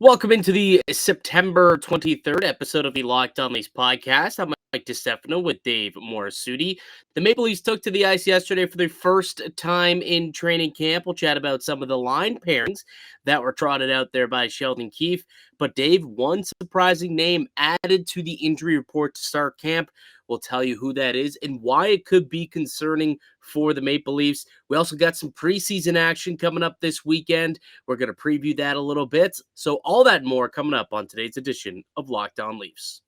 Welcome into the September 23rd episode of the Locked On Leafs podcast. I'm Mike DiStefano with Dave Morassutti. The Maple Leafs took to the ice yesterday for the first time in training camp. We'll chat about some of the line pairings that were trotted out there by Sheldon Keefe. But Dave, one surprising name added to the injury report to start camp. We'll tell you who that is and why it could be concerning for the Maple Leafs. We also got some preseason action coming up this weekend. We're going to preview that a little bit. So all that and more coming up on today's edition of Locked On Leafs.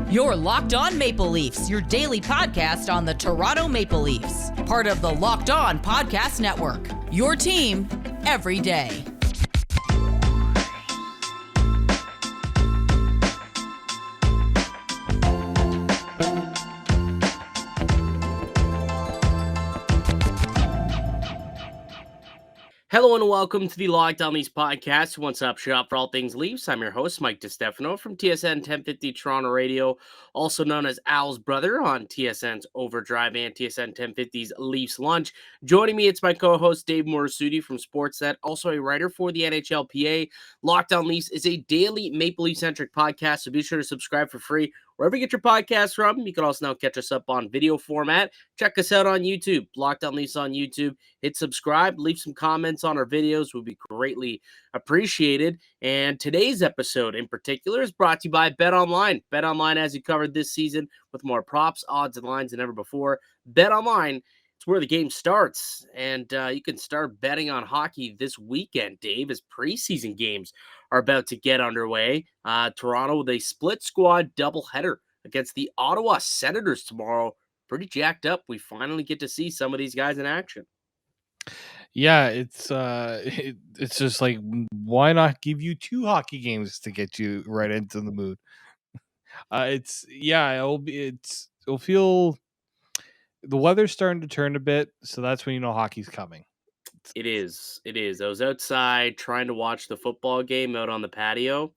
You're Locked On Maple Leafs, your daily podcast on the Toronto Maple Leafs. Part of the Locked On Podcast Network, your team every day. Hello and welcome to the Locked On Leafs podcast, one-stop shop for all things Leafs. I'm your host, Mike DiStefano from TSN 1050 Toronto Radio, also known as Al's brother on TSN's Overdrive and TSN 1050's Leafs Lunch. Joining me, it's my co-host, Dave Morassutti from Sportsnet, also a writer for the NHLPA. Locked On Leafs is a daily Maple Leaf-centric podcast, so be sure to subscribe for free wherever you get your podcasts from. You can also now catch us up on video format. Check us out on YouTube, Locked On Leafs on YouTube. Hit subscribe, leave some comments on our videos. Would be greatly appreciated. And today's episode in particular is brought to you by BetOnline. BetOnline has you covered this season with more props, odds, and lines than ever before. BetOnline, it's where the game starts. And you can start betting on hockey this weekend, Dave, as preseason games are about to get underway. Toronto with a split squad doubleheader against the Ottawa Senators tomorrow. Pretty jacked up. We finally get to see some of these guys in action. Yeah, it's just like, why not give you two hockey games to get you right into the mood? It'll feel the weather's starting to turn a bit, so that's when you know hockey's coming. It is. I was outside trying to watch the football game out on the patio.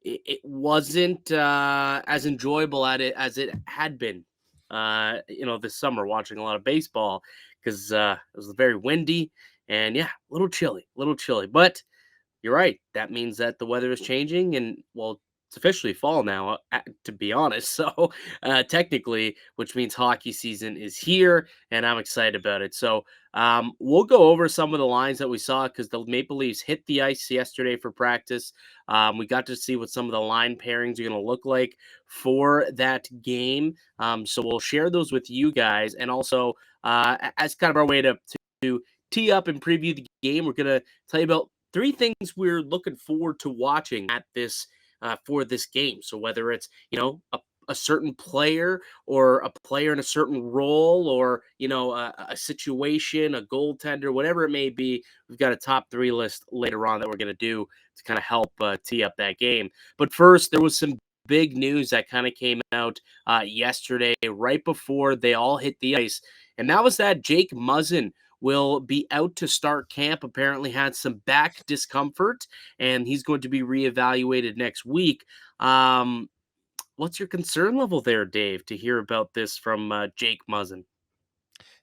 It wasn't as enjoyable at it as it had been, this summer watching a lot of baseball because it was very windy and a little chilly. But you're right. That means that the weather is changing and it's officially fall now, to be honest. So technically, which means hockey season is here, and I'm excited about it. So we'll go over some of the lines that we saw because the Maple Leafs hit the ice yesterday for practice. We got to see what some of the line pairings are going to look like for that game. So we'll share those with you guys, and also as kind of our way to tee up and preview the game, we're going to tell you about three things we're looking forward to watching at this for this game. So whether it's, a certain player or a player in a certain role or, a situation, a goaltender, whatever it may be, we've got a top three list later on that we're going to do to kind of help tee up that game. But first, there was some big news that kind of came out yesterday right before they all hit the ice. And that was that Jake Muzzin will be out to start camp. Apparently had some back discomfort, and he's going to be reevaluated next week. What's your concern level there, Dave, to hear about this from Jake Muzzin?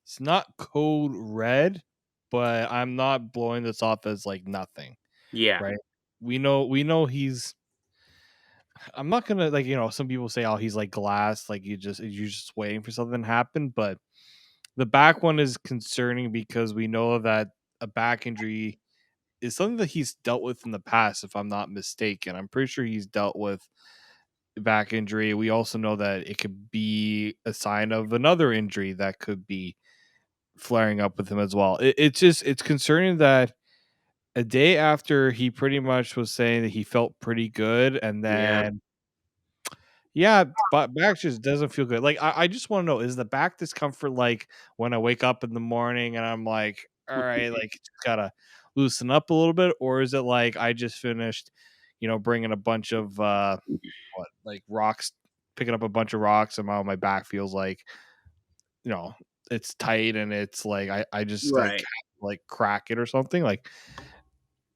It's not code red, but I'm not blowing this off as like nothing. Yeah. Right. We know he's. I'm not gonna some people say, oh, he's like glass, like you're just waiting for something to happen, but the back one is concerning because we know that a back injury is something that he's dealt with in the past, if I'm not mistaken. I'm pretty sure he's dealt with back injury. We also know that it could be a sign of another injury that could be flaring up with him as well. It's concerning that a day after he pretty much was saying that he felt pretty good, and then but back just doesn't feel good. Like I just want to know, is the back discomfort like when I wake up in the morning and I'm like, all right, like just gotta loosen up a little bit, or is it like I just finished, bringing a bunch of rocks, picking up a bunch of rocks, and my back feels like, it's tight and it's like I just like crack it or something. Like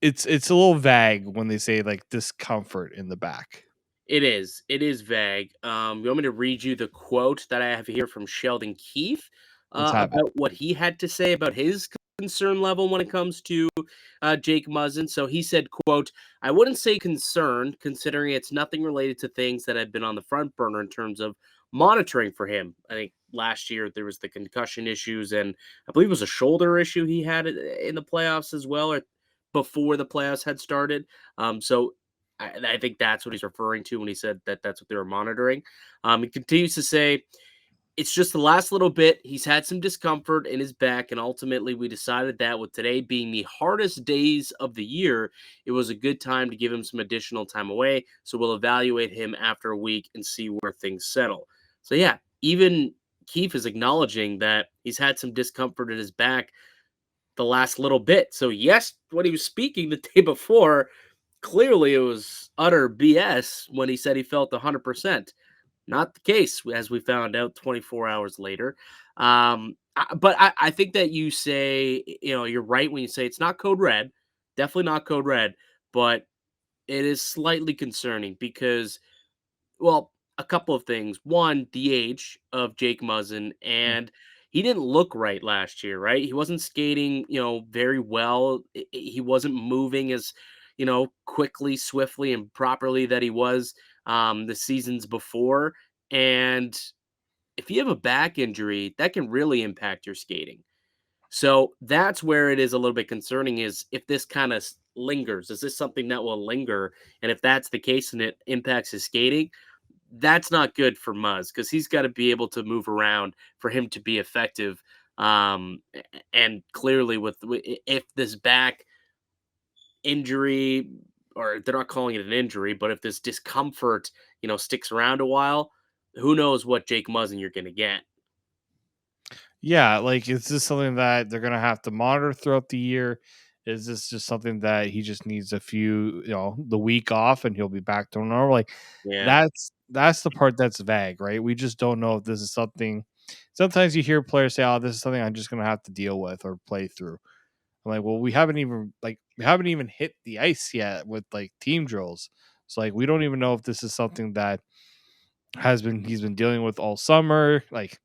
it's a little vague when they say like discomfort in the back. It is vague. You want me to read you the quote that I have here from Sheldon Keefe about what he had to say about his concern level when it comes to Jake Muzzin. So he said, quote, "I wouldn't say concerned, considering it's nothing related to things that had been on the front burner in terms of monitoring for him. I think last year there was the concussion issues, and I believe it was a shoulder issue he had in the playoffs as well, or before the playoffs had started. So I think that's what he's referring to when he said that that's what they were monitoring. He continues to say, it's just the last little bit. He's had some discomfort in his back, and ultimately we decided that with today being the hardest days of the year, it was a good time to give him some additional time away. So we'll evaluate him after a week and see where things settle." So yeah, even Keefe is acknowledging that he's had some discomfort in his back the last little bit. So yes, when he was speaking the day before, clearly it was utter BS when he said he felt 100%. Not the case, as we found out 24 hours later. But I think that you say, you're right when you say it's not code red, definitely not code red, but it is slightly concerning because, well, a couple of things. One, the age of Jake Muzzin, Mm. and he didn't look right last year, right? He wasn't skating, very well. He wasn't moving as, quickly, swiftly, and properly that he was the seasons before. And if you have a back injury, that can really impact your skating. So that's where it is a little bit concerning is if this kind of lingers, is this something that will linger? And if that's the case and it impacts his skating, that's not good for Muzz because he's got to be able to move around for him to be effective. And clearly, if this back injury, or they're not calling it an injury, but if this discomfort, sticks around a while, who knows what Jake Muzzin you're going to get. Yeah, like is this something that they're gonna have to monitor throughout the year? Is this just something that he just needs a few, the week off and he'll be back to normal? Like Yeah. that's the part that's vague, right? We just don't know if this is something. Sometimes you hear players say, "Oh, this is something I'm just gonna have to deal with or play through." I'm like, well, we haven't even hit the ice yet with like team drills. So like we don't even know if this is something that he's been dealing with all summer. Like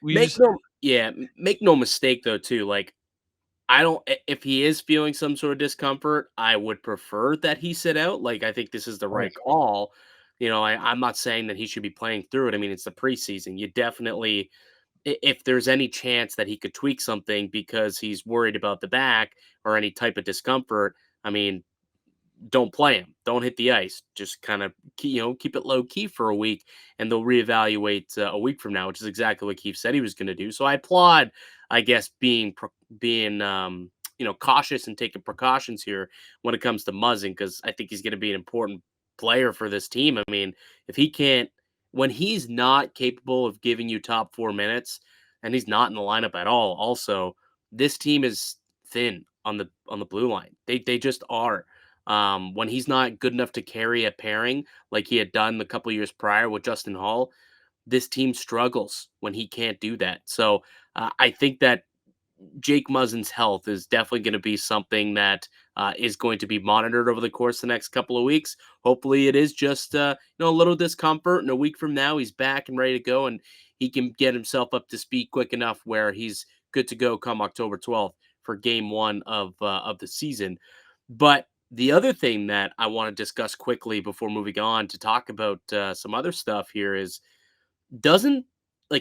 we just Make no mistake though too, like, I don't if he is feeling some sort of discomfort, I would prefer that he sit out, like, I think this is the right. right call. I'm not saying that he should be playing through it. I mean, it's the preseason. You definitely, if there's any chance that he could tweak something because he's worried about the back or any type of discomfort, I mean, don't play him. Don't hit the ice. Just kind of keep it low key for a week, and they'll reevaluate a week from now, which is exactly what Keith said he was going to do. So I applaud, I guess, being cautious and taking precautions here when it comes to Muzzin because I think he's going to be an important player for this team. I mean, if he can't, when he's not capable of giving you top 4 minutes, and he's not in the lineup at all, also this team is thin on the blue line. They just are. When he's not good enough to carry a pairing like he had done the couple years prior with Justin Hall, this team struggles when he can't do that. So I think that Jake Muzzin's health is definitely going to be something that is going to be monitored over the course of the next couple of weeks. Hopefully, it is just a little discomfort, and a week from now he's back and ready to go, and he can get himself up to speed quick enough where he's good to go come October 12th for Game 1 of the season. But the other thing that I want to discuss quickly before moving on to talk about some other stuff here is doesn't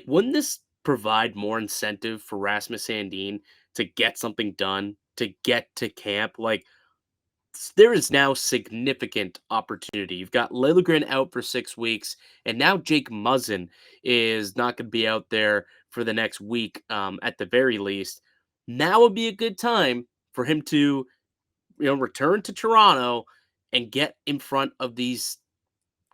wouldn't this provide more incentive for Rasmus Sandin to get something done, to get to camp? Like there is now significant opportunity. You've got Liljegren out for 6 weeks, and now Jake Muzzin is not going to be out there for the next week at the very least. Now would be a good time for him to return to Toronto and get in front of get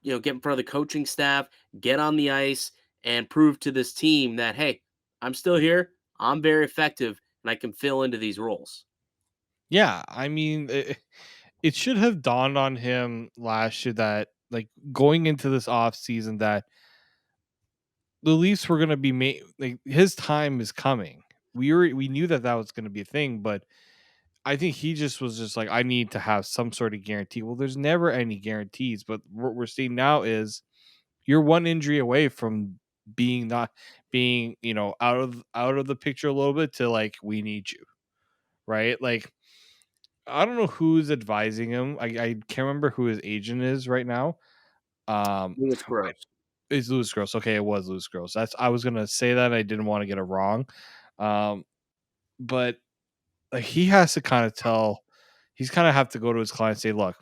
in front of the coaching staff, get on the ice, and prove to this team that, hey, I'm still here. I'm very effective, and I can fill into these roles. Yeah, I mean, it should have dawned on him last year that like going into this off season that the Leafs were going to be made like his time is coming. We knew that was going to be a thing, but I think he just was just like I need to have some sort of guarantee. Well, there's never any guarantees, but what we're seeing now is you're one injury away from being not being out of the picture a little bit to like we need you, right? Like I don't know who's advising him. I can't remember who his agent is right now. It's gross. It's Louis Gross. Okay, it was Louis Gross. I was gonna say that. I didn't want to get it wrong. Um, but like he has to kind of tell. He's kind of have to go to his client and say, "Look,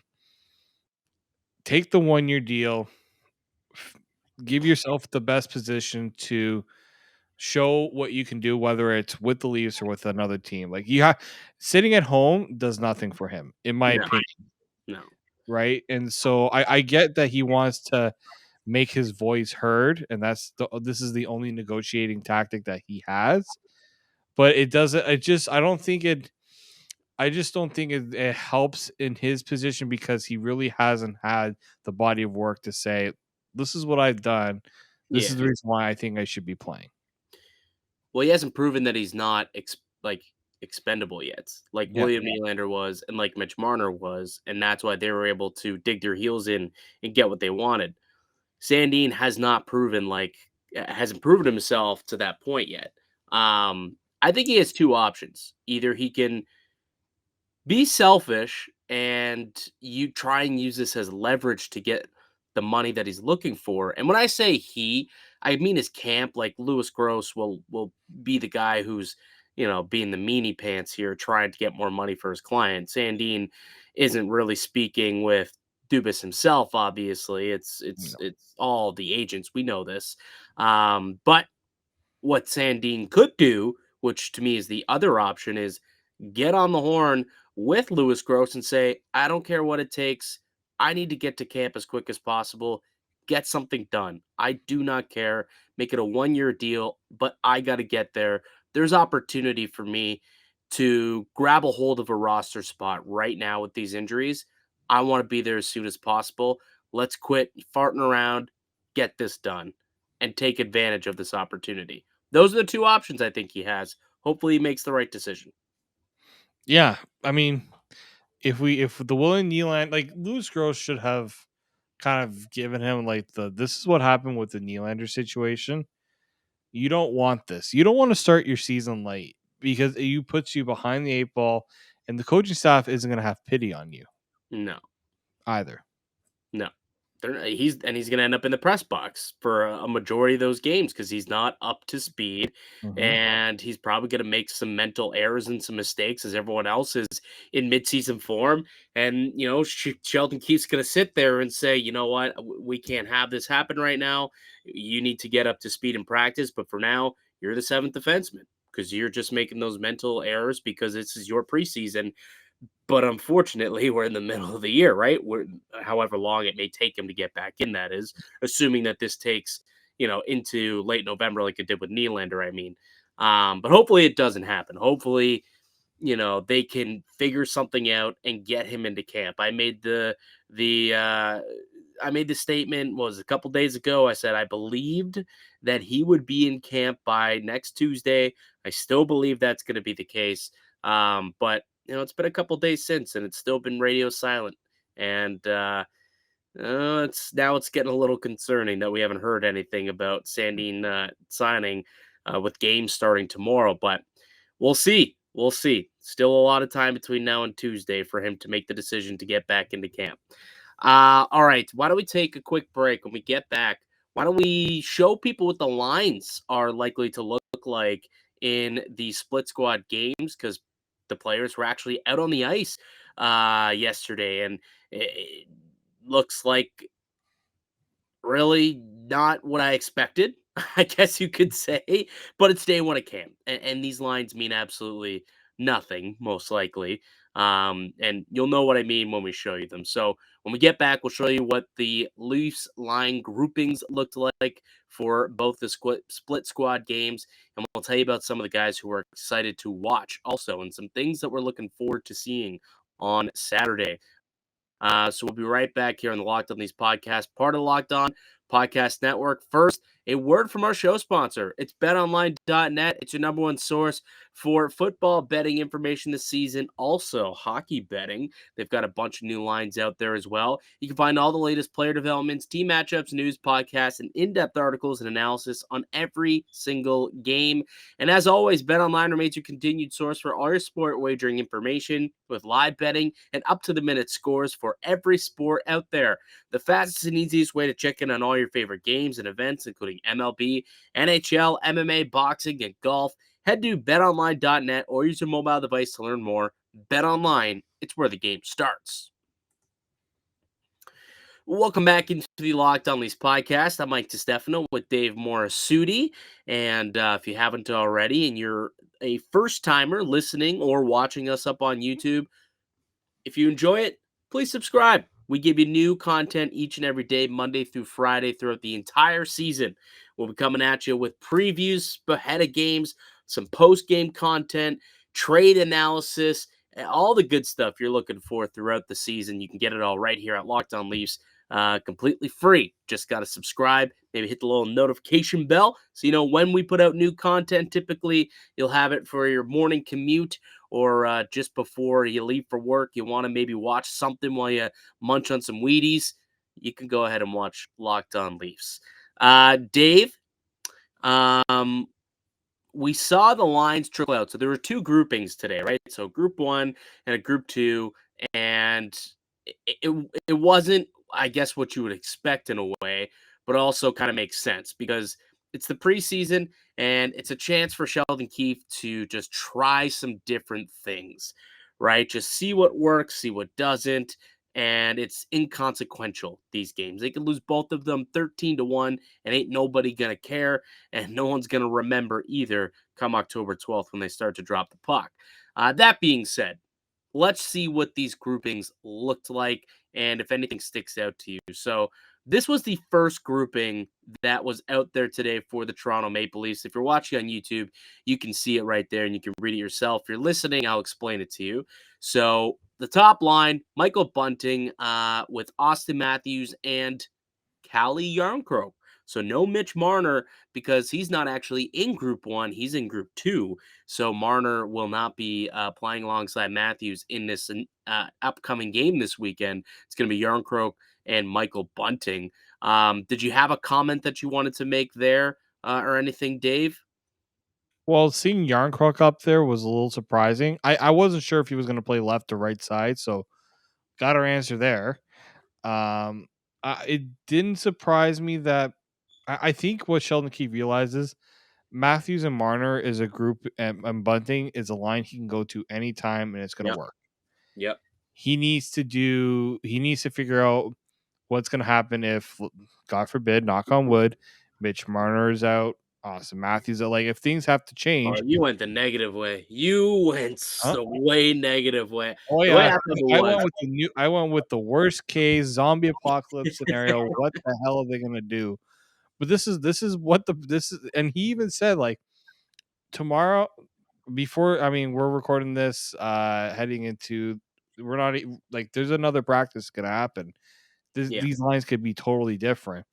take the 1 year deal. Give yourself the best position to show what you can do, whether it's with the Leafs or with another team. Like you have sitting at home does nothing for him, in my No, opinion, no. right? And so I get that he wants to make his voice heard, and this is the only negotiating tactic that he has. But it doesn't. I don't think it. I just don't think it helps in his position because he really hasn't had the body of work to say, "This is what I've done. This is Yeah. the reason why I think I should be playing." Well, he hasn't proven that he's not expendable yet, like Yeah, William Nylander was, and like Mitch Marner was, and that's why they were able to dig their heels in and get what they wanted. Sandin has not proven hasn't proven himself to that point yet. I think he has two options. Either he can be selfish and you try and use this as leverage to get the money that he's looking for. And when I say he, I mean his camp. Like Louis Gross will be the guy who's being the meanie pants here, trying to get more money for his client. Sandine isn't really speaking with Dubas himself. Obviously, it's all the agents. We know this, but what Sandine could do, which to me is the other option, is get on the horn with Louis Gross and say, I don't care what it takes. I need to get to camp as quick as possible. Get something done. I do not care. Make it a 1 year deal, but I got to get there. There's opportunity for me to grab a hold of a roster spot right now with these injuries. I want to be there as soon as possible. Let's quit farting around, get this done, and take advantage of this opportunity. Those are the two options I think he has. Hopefully, he makes the right decision. yeah. I mean, if the William Nylander, like Louis Gross should have kind of given him like this is what happened with the Nylander situation. You don't want this. You don't want to start your season late because it puts you behind the 8 ball, and the coaching staff isn't going to have pity on you No, either. no. He's going to end up in the press box for a majority of those games because he's not up to speed, Mhm. and he's probably going to make some mental errors and some mistakes as everyone else is in midseason form. And Sheldon Keefe's going to sit there and say, you know what, we can't have this happen right now. You need to get up to speed in practice, but for now, you're the seventh defenseman because you're just making those mental errors because this is your preseason. But unfortunately, we're in the middle of the year, right? We're however long it may take him to get back in, that is, assuming that this takes, into late November like it did with Nylander, I mean. But hopefully it doesn't happen. Hopefully, they can figure something out and get him into camp. I made the statement was a couple days ago. I said I believed that he would be in camp by next Tuesday. I still believe that's going to be the case. But it's been a couple days since, and it's still been radio silent. And it's getting a little concerning that we haven't heard anything about Sandin signing with games starting tomorrow. But we'll see. We'll see. Still a lot of time between now and Tuesday for him to make the decision to get back into camp. All right. Why don't we take a quick break? When we get back, why don't we show people what the lines are likely to look like in the split squad games? Because the players were actually out on the ice yesterday, and it looks like really not what I expected, I guess you could say, but it's day one of camp, and these lines mean absolutely nothing, most likely. And you'll know what I mean when we show you them. So when we get back, we'll show you what the Leafs line groupings looked like for both the split squad games, and we'll tell you about some of the guys who are excited to watch also, and some things that we're looking forward to seeing on Saturday. So we'll be right back here on the Locked On These podcast, part of the Locked On Podcast Network. First, a word from our show sponsor. It's betonline.net. It's your number one source For football betting information this season, also hockey betting. They've got a bunch of new lines out there as well. You can find all the latest player developments, team matchups, news, podcasts, and in-depth articles and analysis on every single game. And as always, BetOnline remains your continued source for all your sport wagering information with live betting and up-to-the-minute scores for every sport out there. The fastest and easiest way to check in on all your favorite games and events, including MLB, NHL, MMA, boxing, and golf. Head to betonline.net or use your mobile device to learn more. BetOnline, it's where the game starts. Welcome back into the Locked On Leafs podcast. I'm Mike DiStefano with Dave Morassutti. And if you haven't already and you're a first-timer listening or watching us up on YouTube, if you enjoy it, please subscribe. We give you new content each and every day, Monday through Friday, throughout the entire season. We'll be coming at you with previews ahead of games, some post-game content, trade analysis, and all the good stuff you're looking for throughout the season. You can get it all right here at Locked On Leafs, completely free. Just got to subscribe, maybe hit the little notification bell so you know when we put out new content. Typically, you'll have it for your morning commute or just before you leave for work. You want to maybe watch something while you munch on some Wheaties. You can go ahead and watch Locked On Leafs. Dave, we saw the lines trickle out. So there were two groupings today, right? So group one and a group two. And it wasn't, I guess, what you would expect in a way, but also kind of makes sense because it's the preseason and it's a chance for Sheldon Keefe to just try some different things, right? Just see what works, see what doesn't. And it's inconsequential, these games. They could lose both of them 13-1, and ain't nobody going to care. And no one's going to remember either come October 12th when they start to drop the puck. That being said, let's see what these groupings looked like and if anything sticks out to you. So this was the first grouping that was out there today for the Toronto Maple Leafs. If you're watching on YouTube, you can see it right there and you can read it yourself. If you're listening, I'll explain it to you. So the top line, Michael Bunting with Austin Matthews and Calle Jarnkrok. So no Mitch Marner because he's not actually in Group 1. He's in Group 2. So Marner will not be playing alongside Matthews in this upcoming game this weekend. It's going to be Jarnkrok and Michael Bunting. Did you have a comment that you wanted to make there or anything, Dave? Well, seeing Jarnkrok up there was a little surprising. I wasn't sure if he was going to play left or right side, so got our answer there. It didn't surprise me that I think what Sheldon Keefe realizes Matthews and Marner is a group, and Bunting is a line he can go to anytime, and it's going to work. Yep. He needs to figure out what's going to happen if, God forbid, knock on wood, Mitch Marner is out, Austin Matthews out. Like if things have to change. You went the negative way. You went the way negative way. Oh The way yeah, I was. I went with the worst case zombie apocalypse scenario. What the hell are they going to do? But this is what this is, and he even said like tomorrow before. I mean, we're recording this heading into. We're not like there's another practice going to happen. These lines could be totally different,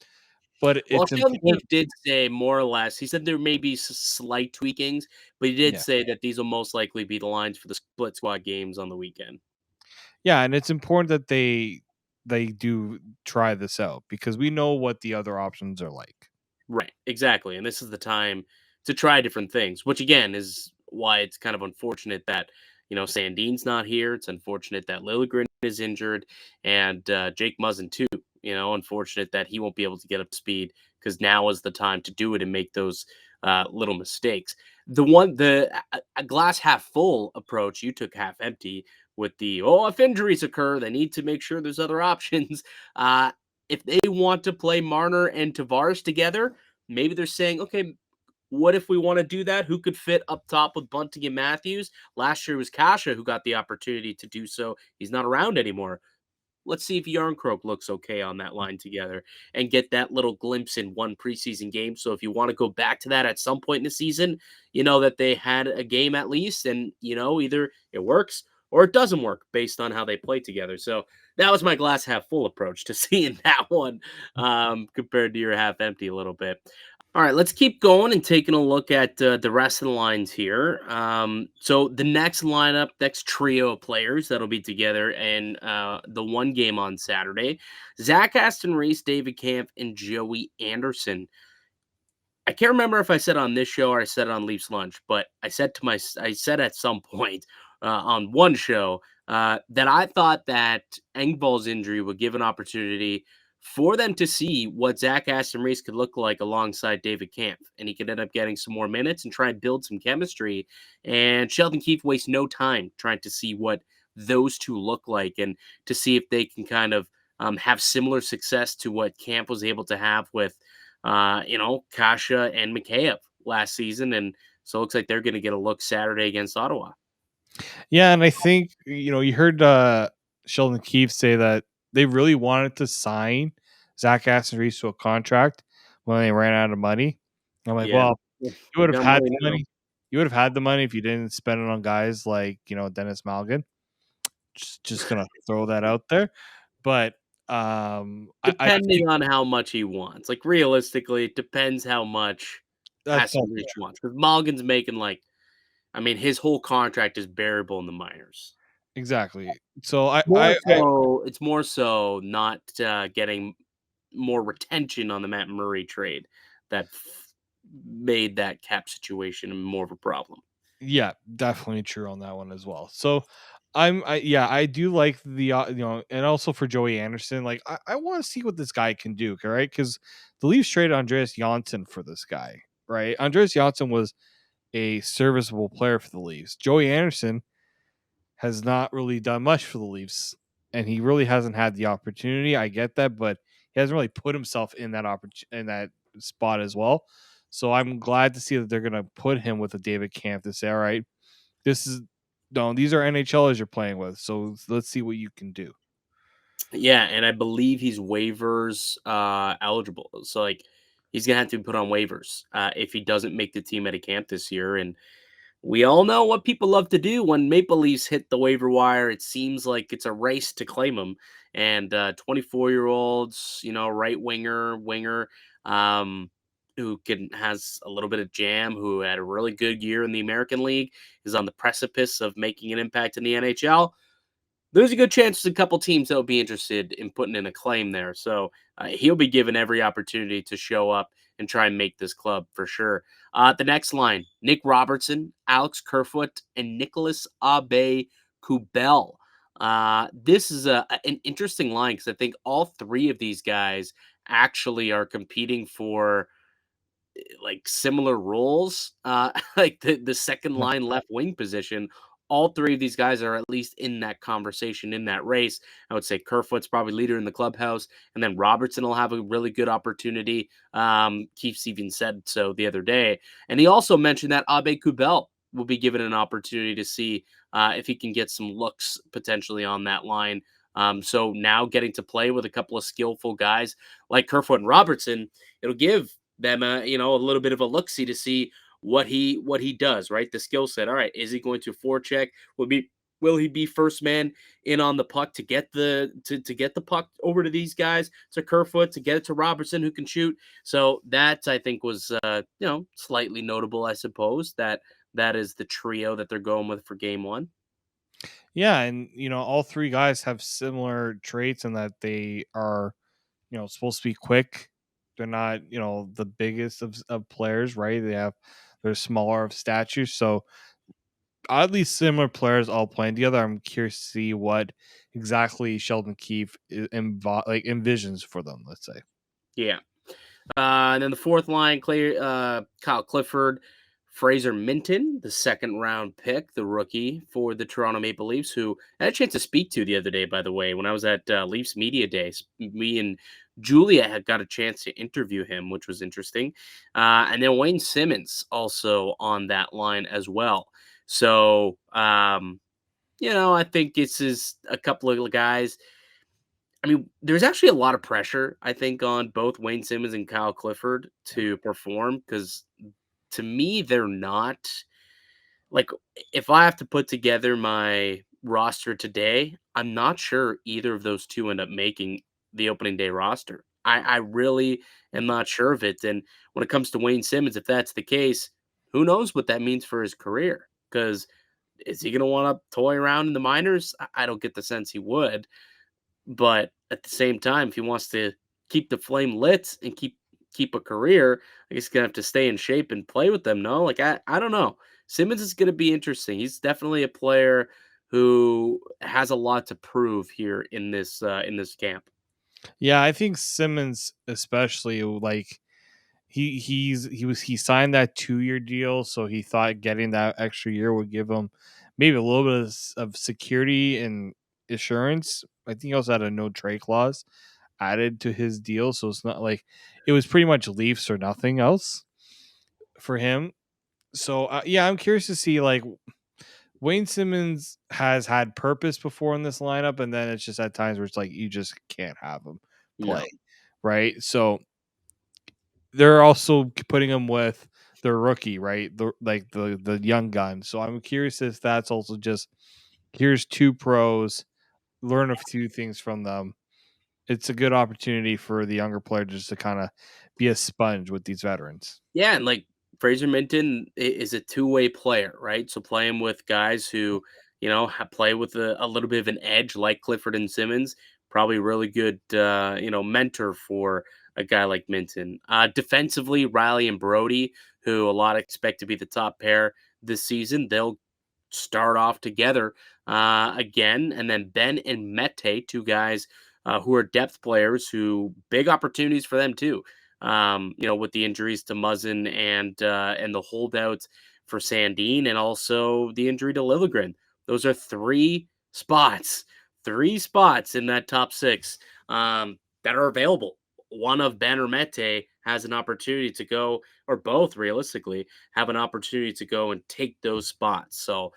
but Well, it's Sheldon important. Keefe did say more or less. He said there may be slight tweakings, but he did say that these will most likely be the lines for the split squad games on the weekend. Yeah, and it's important that they do try this out because we know what the other options are like. Right, exactly. And this is the time to try different things, which again is why it's kind of unfortunate that, Sandin's not here. It's unfortunate that Liljegren is injured and Jake Muzzin too. Unfortunate that he won't be able to get up to speed because now is the time to do it and make those little mistakes. The a glass half full approach, you took half empty with the, if injuries occur, they need to make sure there's other options. If they want to play Marner and Tavares together, maybe they're saying, okay, what if we want to do that? Who could fit up top with Bunting and Matthews? Last year was Kasha who got the opportunity to do so. He's not around anymore. Let's see if Jarnkrok looks okay on that line together and get that little glimpse in one preseason game. So if you want to go back to that at some point in the season, you know that they had a game at least and, either it works or it doesn't work based on how they play together. So that was my glass half full approach to seeing that one compared to your half empty a little bit. All right, let's keep going and taking a look at the rest of the lines here. So the next lineup, next trio of players that'll be together in the one game on Saturday: Zach Aston Reese, David Camp, and Joey Anderson. I can't remember if I said on this show or I said it on Leafs Lunch, but I said at some point on one show that I thought that Engvall's injury would give an opportunity for them to see what Zach Aston Reese could look like alongside David Camp, and he could end up getting some more minutes and try and build some chemistry. And Sheldon Keefe wastes no time trying to see what those two look like and to see if they can kind of have similar success to what Camp was able to have with Kasha and Mikheyev last season. And so it looks like they're going to get a look Saturday against Ottawa. Yeah, and I think you heard Sheldon Keefe say that they really wanted to sign Zach Aston Reese to a contract when they ran out of money. I'm like, Yeah. well, you We would have got had money the now. money. You would have had the money if you didn't spend it on guys like Dennis Malgin. Just gonna throw that out there, but I think Depending on how much he wants. Like realistically, it depends how much that's Aston also Reese true. wants. Because Malgin's making his whole contract is bearable in the minors. Exactly. So More so, it's more so not getting more retention on the Matt Murray trade that made that cap situation more of a problem. yeah, definitely true on that one as well. So I do like the and also for Joey Anderson, like I want to see what this guy can do, right? Because the Leafs traded Andreas Janssen for this guy, right? Andreas Janssen was a serviceable player for the Leafs. Joey Anderson has not really done much for the Leafs, and he really hasn't had the opportunity. I get that, but he hasn't really put himself in that in that spot as well. So I'm glad to see that they're going to put him with a David Camp to say, all right, this is no, these are NHLers you're playing with, so let's see what you can do. Yeah, and I believe he's waivers eligible. So he's gonna have to be put on waivers if he doesn't make the team at a camp this year. And we all know what people love to do when Maple Leafs hit the waiver wire. It seems like it's a race to claim them. And 24-year-olds, right winger, um, who has a little bit of jam, who had a really good year in the American League, is on the precipice of making an impact in the NHL. There's a good chance there's a couple teams that will be interested in putting in a claim there. So he'll be given every opportunity to show up and try and make this club for sure. The next line: Nick Robertson, Alex Kerfoot, and Nicholas Abe Kubel. This is an interesting line because I think all three of these guys actually are competing for similar roles, like the second line left wing position. All three of these guys are at least in that conversation, in that race. I would say Kerfoot's probably leader in the clubhouse, and then Robertson will have a really good opportunity. Keith's even said so the other day, and he also mentioned that Abe Kubel will be given an opportunity to see if he can get some looks potentially on that line. So now getting to play with a couple of skillful guys like Kerfoot and Robertson, it'll give them a little bit of a look see to see what he does, right? The skill set. All right, is he going to forecheck? Will he be first man in on the puck to get to get the puck over to these guys, to Kerfoot, to get it to Robertson who can shoot? So that I think was slightly notable, I suppose, that is the trio that they're going with for game one. Yeah, and all three guys have similar traits in that they are supposed to be quick. They're not the biggest of players, right? They're smaller of stature, so oddly similar players all playing together. I'm curious to see what exactly Sheldon Keefe envisions for them. Let's say. Yeah. And then the fourth line, Kyle Clifford, Fraser Minton, the second round pick, the rookie for the Toronto Maple Leafs, who I had a chance to speak to the other day, by the way, when I was at Leafs Media Day. Me and Julia had got a chance to interview him, which was interesting. And then Wayne Simmons also on that line as well. So, I think this is a couple of guys. I mean, there's actually a lot of pressure, I think, on both Wayne Simmons and Kyle Clifford to perform because to me, they're not like if I have to put together my roster today, I'm not sure either of those two end up making the opening day roster. I really am not sure of it. And when it comes to Wayne Simmons, if that's the case, who knows what that means for his career? Because is he going to want to toy around in the minors? I don't get the sense he would. But at the same time, if he wants to keep the flame lit and keep a career, I guess he's gonna have to stay in shape and play with them. No, like I don't know. Simmons is gonna be interesting. He's definitely a player who has a lot to prove here in this camp. Yeah, I think Simmons especially like he signed that 2-year deal, so he thought getting that extra year would give him maybe a little bit of security and assurance. I think he also had a no trade clause added to his deal, so it's not like it was pretty much Leafs or nothing else for him. So yeah, I'm curious to see like Wayne Simmons has had purpose before in this lineup, and then it's just at times where it's like you just can't have him No. play, right? So they're also putting him with their rookie, right? The young gun. So I'm curious if that's also just here's two pros, learn a few things from them. It's a good opportunity for the younger player just to kind of be a sponge with these veterans. Yeah, and like Fraser Minton is a two-way player, right? So playing with guys who, play with a little bit of an edge like Clifford and Simmons, probably really good, mentor for a guy like Minton. Defensively, Riley and Brody, who a lot expect to be the top pair this season, they'll start off together again. And then Ben and Mete, two guys who are depth players who big opportunities for them too. With the injuries to Muzzin and the holdouts for Sandin, and also the injury to Liljegren. Those are three spots in that top six that are available. One of Ben or Mete has an opportunity to go, or both realistically have an opportunity to go and take those spots. So,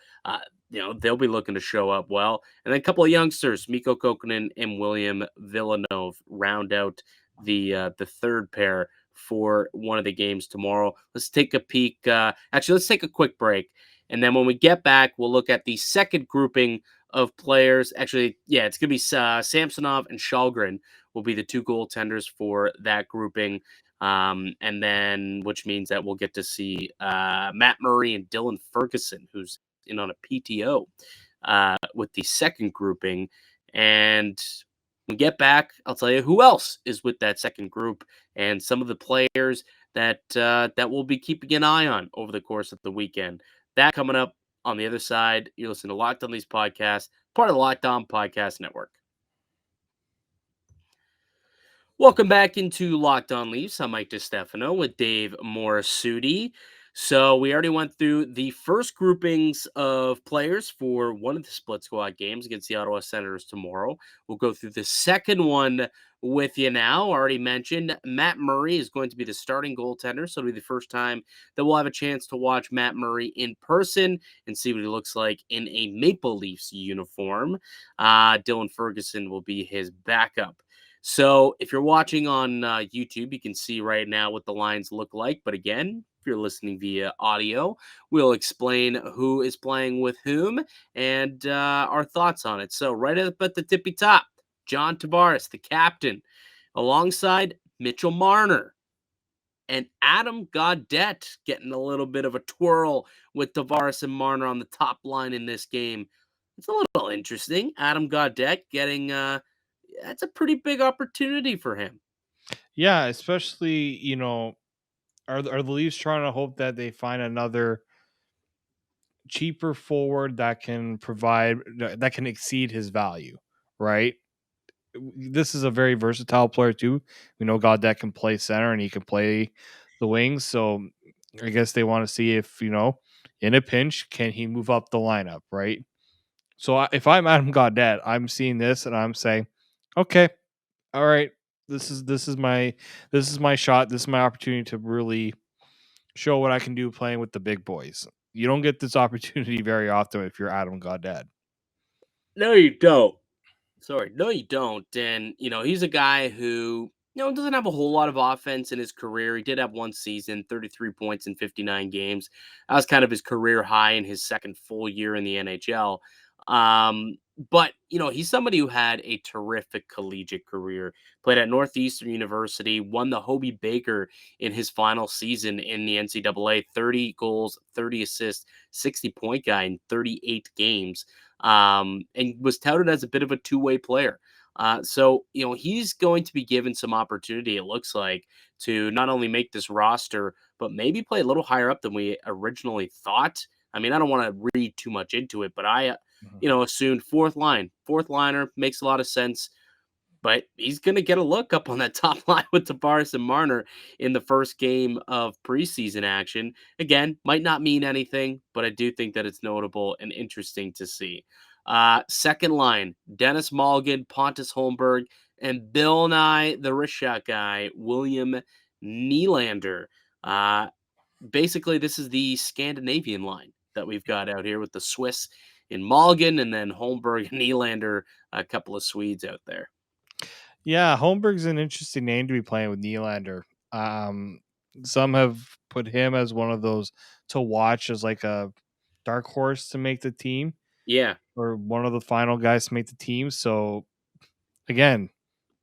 they'll be looking to show up well. And then a couple of youngsters, Miko Kokkonen and William Villanove, round out the third pair for one of the games tomorrow. Let's take a peek. Actually, let's take a quick break, and then when we get back, we'll look at the second grouping of players. Actually, yeah, it's gonna be Samsonov and Shalgren will be the two goaltenders for that grouping. And then, which means that we'll get to see Matt Murray and Dylan Ferguson, who's in on a PTO with the second grouping. And when we get back, I'll tell you who else is with that second group and some of the players that we'll be keeping an eye on over the course of the weekend. That coming up on the other side. You listen to Locked On These podcasts, part of the Locked On Podcast Network. Welcome back into Locked On Leafs. I'm Mike DiStefano with Dave Morassutti. So we already went through the first groupings of players for one of the split squad games against the Ottawa Senators tomorrow. We'll go through the second one with you now. Already mentioned Matt Murray is going to be the starting goaltender. So it'll be the first time that we'll have a chance to watch Matt Murray in person and see what he looks like in a Maple Leafs uniform. Dylan Ferguson will be his backup. So if you're watching on YouTube, you can see right now what the lines look like. But again, if you're listening via audio, we'll explain who is playing with whom and our thoughts on it. So right up at the tippy top, John Tavares, the captain, alongside Mitchell Marner and Adam Gaudette getting a little bit of a twirl with Tavares and Marner on the top line in this game. It's a little interesting. Adam Gaudette getting that's a pretty big opportunity for him. Yeah, especially are the Leafs trying to hope that they find another cheaper forward that can provide that can exceed his value, right? This is a very versatile player too. We know God that can play center and he can play the wings. So I guess they want to see if in a pinch, can he move up the lineup, right? So if I'm Adam Gaudette, I'm seeing this and I'm saying, okay, all right, this is my shot. This is my opportunity to really show what I can do playing with the big boys. You don't get this opportunity very often if you're Adam Gaudette. No, you don't. Sorry, no, you don't. And he's a guy who doesn't have a whole lot of offense in his career. He did have one season, 33 points in 59 games. That was kind of his career high in his second full year in the NHL. But, he's somebody who had a terrific collegiate career, played at Northeastern University, won the Hobie Baker in his final season in the NCAA, 30 goals, 30 assists, 60-point guy in 38 games, and was touted as a bit of a two-way player. So, he's going to be given some opportunity, it looks like, to not only make this roster, but maybe play a little higher up than we originally thought. I mean, I don't want to read too much into it, but I Mhm. assumed fourth liner makes a lot of sense, but he's going to get a look up on that top line with Tavares and Marner in the first game of preseason action. Again, might not mean anything, but I do think that it's notable and interesting to see. Second line, Dennis Mulligan, Pontus Holmberg, and Bill Nye, the wrist shot guy, William Nylander. Uh, Basically, this is the Scandinavian line that we've got out here with the Swiss in Mulligan and then Holmberg and Nylander, a couple of Swedes out there. Yeah, Holmberg's an interesting name to be playing with Nylander. Um, some have put him as one of those to watch as like a dark horse to make the team Yeah. or one of the final guys to make the team. So again,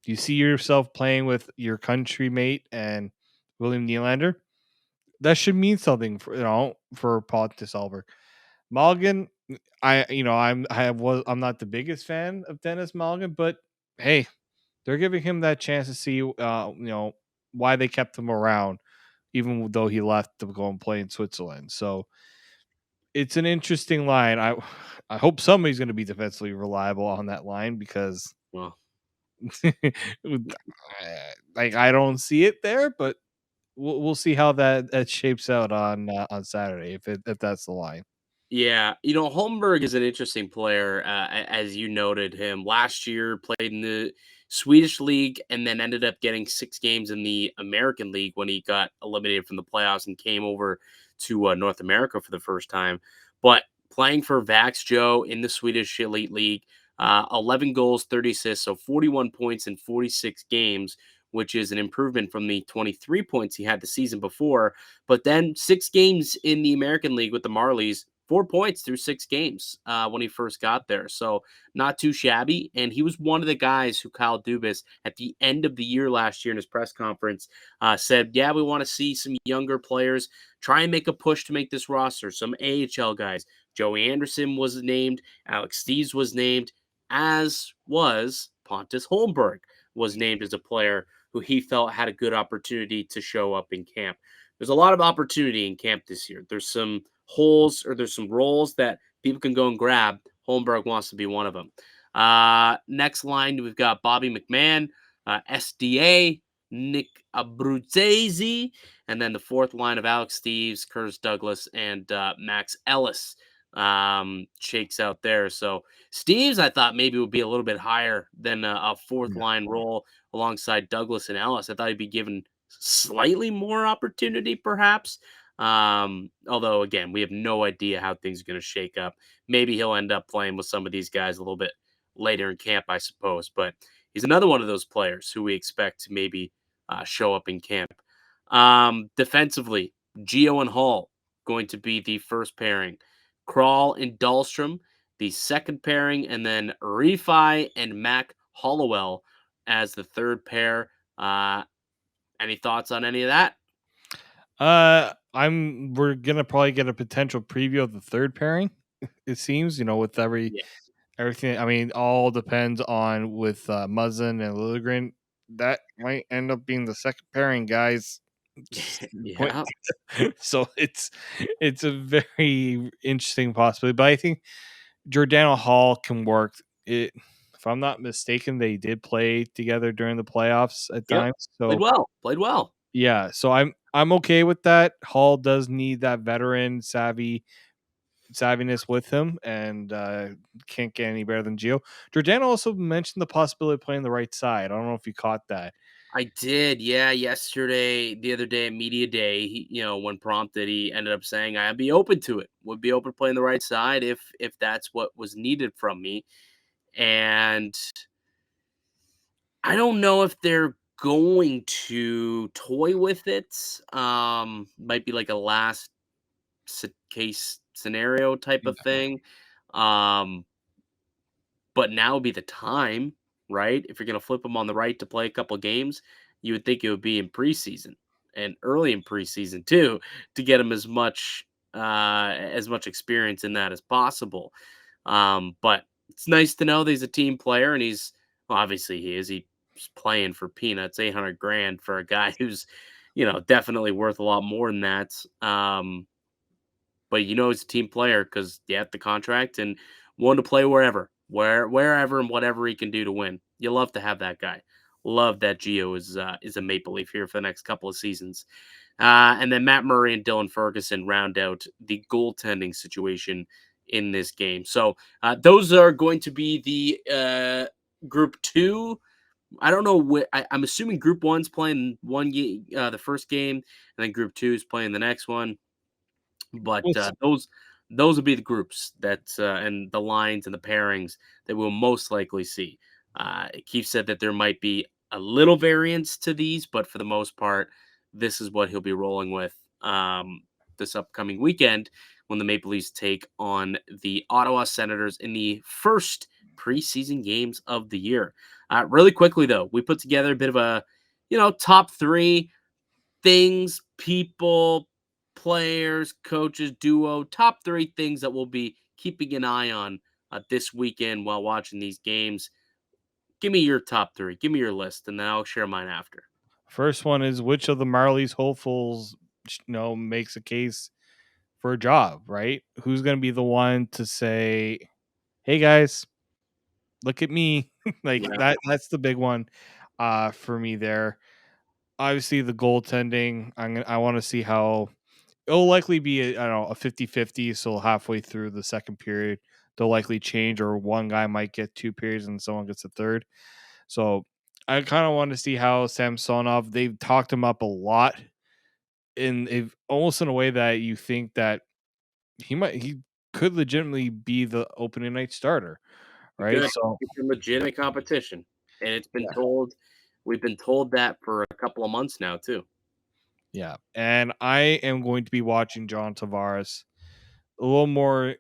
do you see yourself playing with your country mate and William Nylander? That should mean something for Pontus Holmberg. Mulligan, I'm not the biggest fan of Dennis Mulligan, but hey, they're giving him that chance to see why they kept him around, even though he left to go and play in Switzerland. So it's an interesting line. I hope somebody's going to be defensively reliable on that line because Well, like I don't see it there, but we'll see how that shapes out on Saturday if that's the line. yeah, Holmberg is an interesting player. As you noted, him last year played in the Swedish league and then ended up getting 6 games in the American League when he got eliminated from the playoffs and came over to North America for the first time. But playing for Vax Joe in the Swedish Elite League, 11 goals, 30 assists, so 41 points in 46 games, which is an improvement from the 23 points he had the season before. But then 6 games in the American League with the Marlies, 4 points through 6 games when he first got there. So not too shabby. And he was one of the guys who Kyle Dubas at the end of the year last year in his press conference said, yeah, we want to see some younger players try and make a push to make this roster. Some AHL guys. Joey Anderson was named. Alex Steves was named, as was Pontus Holmberg was named as a player who he felt had a good opportunity to show up in camp. There's a lot of opportunity in camp this year. There's some holes or there's some roles that people can go and grab. Holmberg wants to be one of them. Next line, we've got Bobby McMahon, SDA, Nick Abruzzese, and then the fourth line of Alex Steves, Curtis Douglas, and Max Ellis shakes out there. So Steves, I thought maybe would be a little bit higher than a fourth Yeah. line role alongside Douglas and Ellis. I thought he'd be given slightly more opportunity, perhaps. Although again, we have no idea how things are going to shake up. Maybe he'll end up playing with some of these guys a little bit later in camp, I suppose. But he's another one of those players who we expect to maybe show up in camp. Defensively, Geo and Hall going to be the first pairing. Crawl and Dahlstrom, the second pairing, and then Refi and Mac Hollowell as the third pair. Any thoughts on any of that? We're gonna probably get a potential preview of the third pairing. It seems, with Yeah. everything. I mean, all depends on with Muzzin and Lilligren. That might end up being the second pairing, guys. Just point. Yeah. So it's a very interesting possibility, but I think Giordano Hall can work. It, if I'm not mistaken, they did play together during the playoffs at Yep. times. Played So well. Played well. yeah, so I'm okay with that. Hall does need that veteran savviness with him, and can't get any better than Gio. Giordano also mentioned the possibility of playing the right side. I don't know if you caught that. I did, yeah. The other day at media day, when prompted, he ended up saying, "I'd be open to it. Would be open to playing the right side if that's what was needed from me." And I don't know if they're going to toy with it. Might be like a last case scenario type of Yeah. thing. Um, but now would be the time, right? If you're going to flip him on the right to play a couple games, you would think it would be in preseason and early in preseason too, to get him as much experience in that as possible. But it's nice to know that he's a team player, and well, obviously he is. He's playing for peanuts, 800 grand for a guy who's, definitely worth a lot more than that. But he's a team player because you have the contract and willing to play wherever and whatever he can do to win. You love to have that guy. Love that Gio is a Maple Leaf here for the next couple of seasons. And then Matt Murray and Dylan Ferguson round out the goaltending situation in this game. So those are going to be the group two. I don't know I'm assuming group one's playing one game, the first game, and then group two is playing the next one. But those will be the groups and the lines and the pairings that we'll most likely see. Keith said that there might be a little variance to these, but for the most part, this is what he'll be rolling with this upcoming weekend when the Maple Leafs take on the Ottawa Senators in the first preseason games of the year. Really quickly, though, we put together a bit of a, top three things, people, players, coaches, duo, top three things that we'll be keeping an eye on this weekend while watching these games. Give me your top three. Give me your list, and then I'll share mine after. First one is which of the Marlies hopefuls, makes a case for a job, right? Who's going to be the one to say, "Hey guys, look at me." Like Yeah. that's the big one for me there. Obviously the goaltending, I want to see how it'll likely be I don't know, a 50-50, so halfway through the second period they'll likely change, or one guy might get two periods and someone gets a third. So I kind of want to see how Samsonov, they've talked him up a lot almost in a way that you think that he could legitimately be the opening night starter, right? Good. So It's a legitimate competition, and we've been told that for a couple of months now too. yeah, and I am going to be watching John Tavares a little more.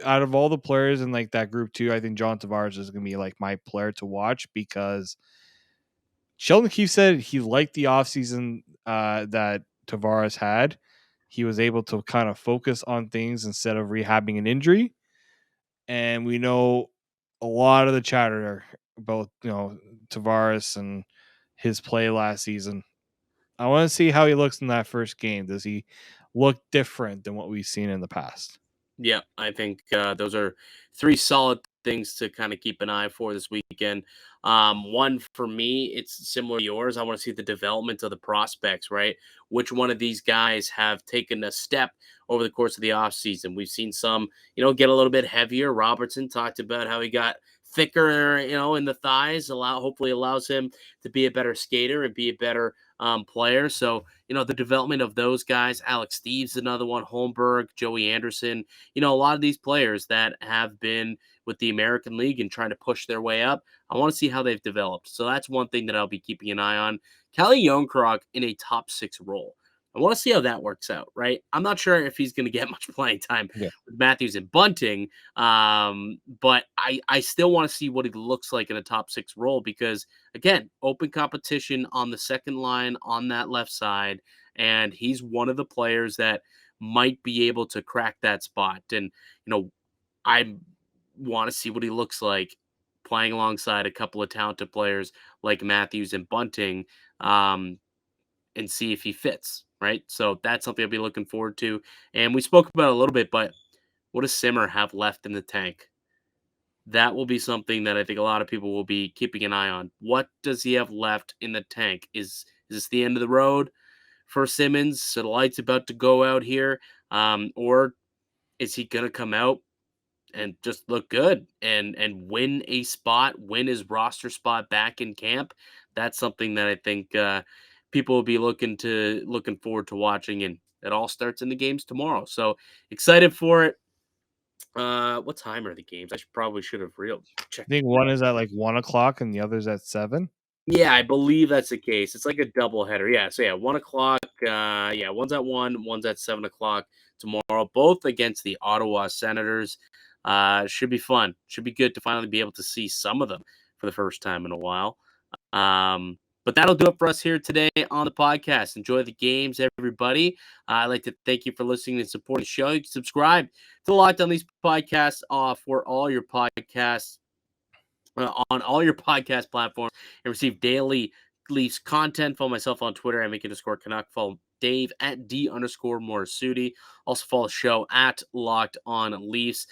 Out of all the players in like that group two, I think John Tavares is going to be like my player to watch, because Sheldon Keefe said he liked the offseason that Tavares had. He was able to kind of focus on things instead of rehabbing an injury. And we know a lot of the chatter about, Tavares and his play last season. I want to see how he looks in that first game. Does he look different than what we've seen in the past? Yeah, I think those are three solid things to kind of keep an eye for this weekend. One for me, it's similar to yours. I want to see the development of the prospects, right? Which one of these guys have taken a step over the course of the offseason? We've seen some, get a little bit heavier. Robertson talked about how he got thicker, in the thighs, hopefully allows him to be a better skater and be a better player. So, the development of those guys, Alex Steve's another one, Holmberg, Joey Anderson, a lot of these players that have been with the American League and trying to push their way up. I want to see how they've developed. So that's one thing that I'll be keeping an eye on. Calle Jarnkrok in a top six role. I want to see how that works out, right? I'm not sure if he's going to get much playing time Yeah. with Matthews and Bunting, but I still want to see what he looks like in a top six role because, again, open competition on the second line on that left side, and he's one of the players that might be able to crack that spot. And, I want to see what he looks like playing alongside a couple of talented players like Matthews and Bunting, and see if he fits, right? So that's something I'll be looking forward to. And we spoke about it a little bit, but what does Simmer have left in the tank? That will be something that I think a lot of people will be keeping an eye on. What does he have left in the tank? Is this the end of the road for Simmons? So the light's about to go out here, or is he gonna come out and just look good and win a spot, win his roster spot back in camp? That's something that I think people will be looking forward to watching, and it all starts in the games tomorrow. So excited for it. What time are the games? Probably should have real I checked. think one is at like 1 o'clock and the other's at 7. Yeah, I believe that's the case. It's like a double header. Yeah, so yeah, 1 o'clock. One's at 1, one's at 7 o'clock tomorrow. Both against the Ottawa Senators. Should be fun. Should be good to finally be able to see some of them for the first time in a while. But that'll do it for us here today on the podcast. Enjoy the games, everybody. I'd like to thank you for listening and supporting the show. You can subscribe to the Locked On Leafs podcast for all your podcasts on all your podcast platforms and receive daily Leafs content. Follow myself on Twitter at Mick_Canuck. Follow Dave at D_Morassutti. Also follow the show at Locked On Leafs.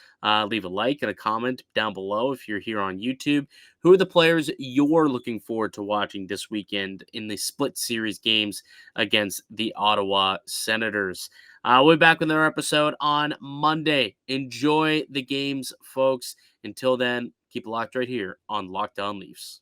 Leave a like and a comment down below if you're here on YouTube. Who are the players you're looking forward to watching this weekend in the split series games against the Ottawa Senators? We'll be back with another episode on Monday. Enjoy the games, folks. Until then, keep it locked right here on Locked On Leafs.